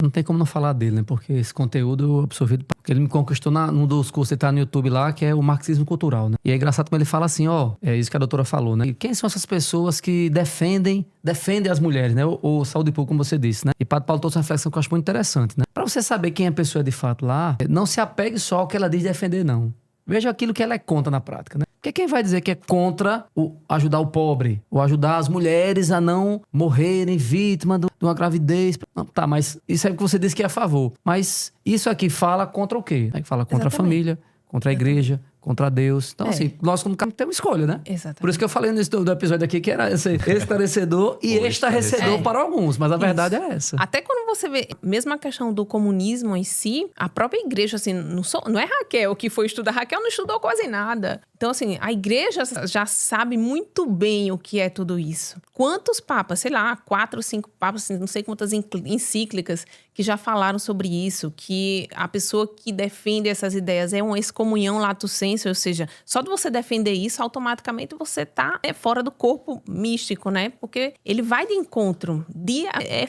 Não tem como não falar dele, né? Porque esse conteúdo eu absorvido... Porque ele me conquistou num dos cursos que tá no YouTube lá, que é o marxismo cultural, né? E é engraçado como ele fala assim, ó... É isso que a doutora falou, né? E quem são essas pessoas que defendem as mulheres, né? Ou saúde pública, como você disse, né? E Padre Paulo trouxe uma reflexão que eu acho muito interessante, né? Pra você saber quem a pessoa é de fato lá, não se apegue só ao que ela diz defender, não. Veja aquilo que ela é contra na prática, né? Porque quem vai dizer que é contra ajudar o pobre, ou ajudar as mulheres a não morrerem vítimas de uma gravidez? Não, tá, mas isso é o que você disse que é a favor. Mas isso aqui fala contra o quê? Fala contra a família, contra a igreja, contra Deus. Então, assim, nós como católicos temos escolha, né? Exatamente. Por isso que eu falei nesse do episódio aqui que era esclarecedor e estarrecedor para alguns, mas a verdade é essa. Até quando você vê, mesmo a questão do comunismo em si, a própria igreja, assim, não é Raquel que foi estudar. Raquel não estudou quase nada. Então, assim, a igreja já sabe muito bem o que é tudo isso. Quantos papas, sei lá, 4 ou 5 papas, assim, não sei quantas encíclicas que já falaram sobre isso, que a pessoa que defende essas ideias é uma excomunhão lato sensu, ou seja, só de você defender isso, automaticamente você tá fora do corpo místico, né? Porque ele vai de encontro,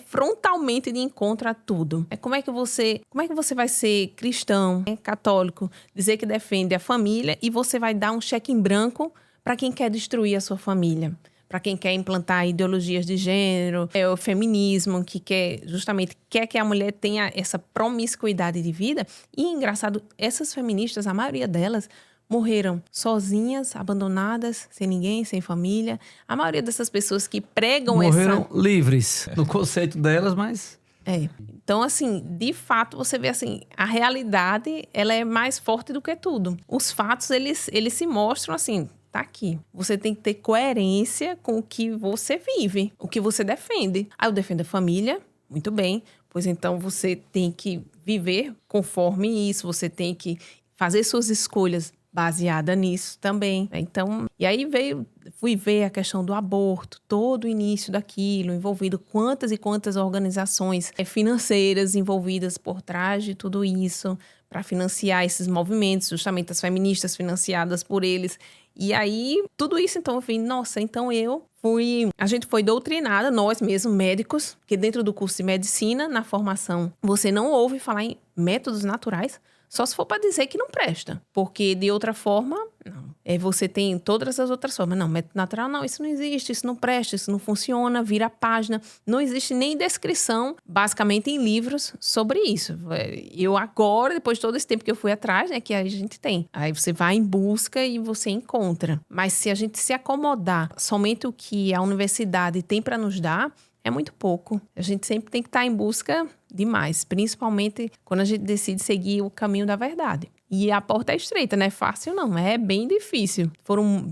frontalmente de encontro a tudo. Como é que você vai ser cristão, católico, dizer que defende a família e você vai dar um cheque em branco para quem quer destruir a sua família? Para quem quer implantar ideologias de gênero, o feminismo, que quer que a mulher tenha essa promiscuidade de vida. E, engraçado, essas feministas, a maioria delas, morreram sozinhas, abandonadas, sem ninguém, sem família. A maioria dessas pessoas que pregam morreram livres, no conceito delas, mas... Então, assim, de fato, você vê assim, a realidade, ela é mais forte do que tudo. Os fatos, eles se mostram assim... Tá aqui. Você tem que ter coerência com o que você vive, o que você defende. Eu defendo a família, muito bem. Pois então você tem que viver conforme isso. Você tem que fazer suas escolhas baseadas nisso também. Então, e aí fui ver a questão do aborto, todo o início daquilo, envolvido quantas e quantas organizações financeiras envolvidas por trás de tudo isso, para financiar esses movimentos, justamente as feministas financiadas por eles. E aí, tudo isso, então, eu falei, nossa, então a gente foi doutrinada, nós mesmos, médicos, porque dentro do curso de medicina, na formação, você não ouve falar em métodos naturais, só se for para dizer que não presta. Porque, de outra forma, não. Você tem todas as outras formas. Não, método natural, não, isso não existe, isso não presta, isso não funciona, vira a página. Não existe nem descrição, basicamente, em livros sobre isso. Eu agora, depois de todo esse tempo que eu fui atrás, que a gente tem. Aí você vai em busca e você encontra. Mas se a gente se acomodar somente o que a universidade tem para nos dar, é muito pouco. A gente sempre tem que estar em busca de mais, principalmente quando a gente decide seguir o caminho da verdade. E a porta é estreita, não é fácil não, é bem difícil.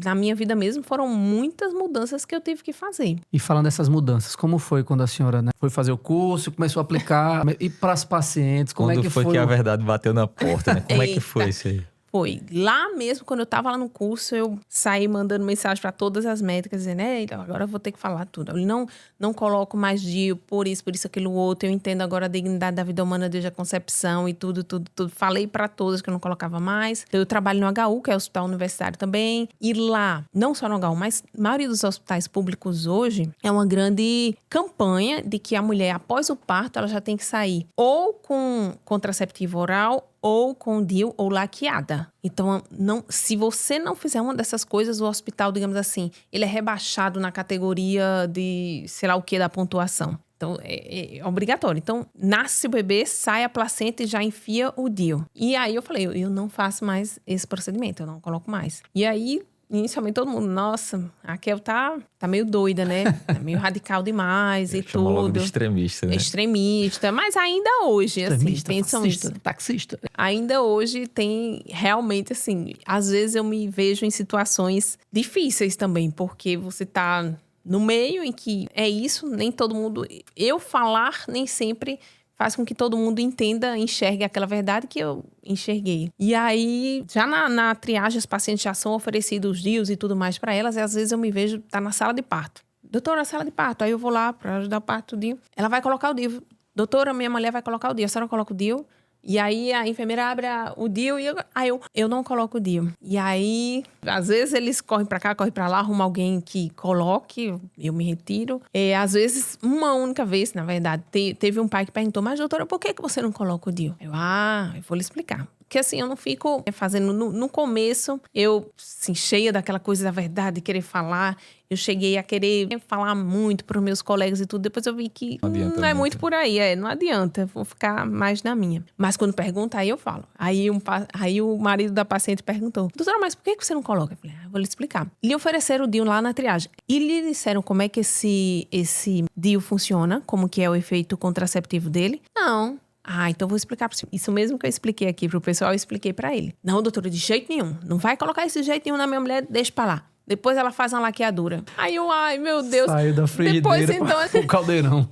Na minha vida mesmo, foram muitas mudanças que eu tive que fazer. E falando dessas mudanças, como foi quando a senhora foi fazer o curso, começou a aplicar, e para as pacientes, como é que foi? Quando foi que a verdade bateu na porta, né? Como é que foi isso aí? Foi. Lá mesmo, quando eu tava lá no curso, eu saí mandando mensagem para todas as médicas, dizendo, agora eu vou ter que falar tudo. Eu não coloco mais DIU por isso, aquilo outro. Eu entendo agora a dignidade da vida humana desde a concepção e tudo. Falei para todas que eu não colocava mais. Eu trabalho no HU, que é o hospital universitário também. E lá, não só no HU, mas a maioria dos hospitais públicos hoje, é uma grande campanha de que a mulher, após o parto, ela já tem que sair ou com contraceptivo oral ou com DIU ou laqueada. Então, se você não fizer uma dessas coisas, o hospital, digamos assim, ele é rebaixado na categoria de, sei lá o que, da pontuação. Então, é obrigatório. Então, nasce o bebê, sai a placenta e já enfia o DIU. E aí eu falei, eu não faço mais esse procedimento, eu não coloco mais. E aí, inicialmente todo mundo, nossa, a Raquel tá meio doida, né? Tá meio radical demais e tudo. Logo de extremista, né? Extremista, mas ainda hoje, assim, pensam isso. Taxista. Ainda hoje tem realmente, assim, às vezes eu me vejo em situações difíceis também, porque você tá no meio em que é isso, nem todo mundo... Eu falar nem sempre faz com que todo mundo entenda, enxergue aquela verdade que eu enxerguei. E aí, já na triagem, os pacientes já são oferecidos os DIUs e tudo mais para elas, e às vezes eu me vejo, tá na sala de parto. Doutora, sala de parto. Aí eu vou lá para ajudar o parto do DIU. Ela vai colocar o DIU. Doutora, minha mulher vai colocar o DIU. A senhora coloca o DIU? E aí a enfermeira abre o DIU e eu não coloco o DIU. E aí, às vezes eles correm pra cá, correm pra lá, arrumam alguém que coloque, eu me retiro. Às vezes, uma única vez, na verdade, teve um pai que perguntou, mas doutora, por que você não coloca o DIU? Eu vou lhe explicar. Porque assim, eu não fico fazendo... No começo, eu, assim, cheia daquela coisa da verdade, de querer falar. Eu cheguei a querer falar muito pros meus colegas e tudo. Depois eu vi que não é muito por aí. Não adianta, vou ficar mais na minha. Mas quando pergunta, aí eu falo. Aí o marido da paciente perguntou, doutora, mas por que você não coloca? Eu falei, vou lhe explicar. Lhe ofereceram o DIU lá na triagem. E lhe disseram como é que esse DIU funciona, como que é o efeito contraceptivo dele? Não. Então vou explicar para você. Isso mesmo que eu expliquei aqui pro pessoal, eu expliquei para ele. Não, doutora, de jeito nenhum. Não vai colocar esse jeito nenhum na minha mulher, deixa pra lá. Depois ela faz uma laqueadura. Aí eu, ai, meu Deus. Saiu da frigideira Depois, então, pro caldeirão.